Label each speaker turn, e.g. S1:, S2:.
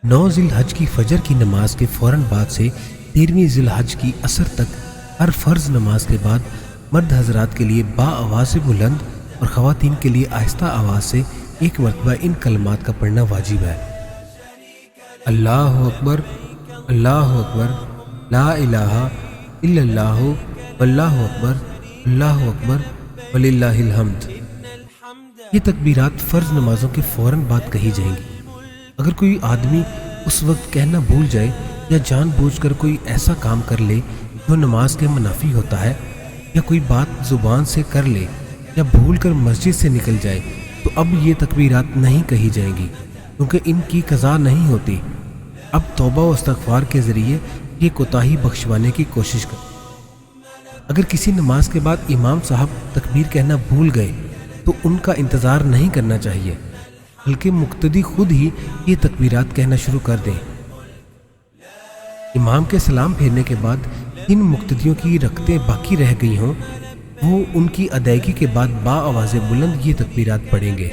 S1: 9 ذی الحج کی فجر کی نماز کے فوراً بعد سے 13ویں ذی الحج کی عصر تک ہر فرض نماز کے بعد مرد حضرات کے لیے با آواز بلند اور خواتین کے لیے آہستہ آواز سے ایک مرتبہ ان کلمات کا پڑھنا واجب ہے: اللہ اکبر، اللہ اکبر، لا الہ الا اللہ، واللہ اکبر، اللہ اکبر، وللہ الحمد۔ یہ تکبیرات فرض نمازوں کے فوراً بعد کہی جائیں گی۔ اگر کوئی آدمی اس وقت کہنا بھول جائے یا جان بوجھ کر کوئی ایسا کام کر لے جو نماز کے منافی ہوتا ہے، یا کوئی بات زبان سے کر لے یا بھول کر مسجد سے نکل جائے، تو اب یہ تکبیرات نہیں کہی جائیں گی، کیونکہ ان کی قضا نہیں ہوتی۔ اب توبہ و استغفار کے ذریعے یہ کوتاہی بخشوانے کی کوشش کریں۔ اگر کسی نماز کے بعد امام صاحب تکبیر کہنا بھول گئے تو ان کا انتظار نہیں کرنا چاہیے، بلکہ مقتدی خود ہی یہ تکبیرات کہنا شروع کر دیں۔ امام کے سلام پھیرنے کے بعد جن مقتدیوں کی رکعتیں باقی رہ گئی ہوں، وہ ان کی ادائیگی کے بعد با آواز بلند یہ تکبیرات پڑھیں گے: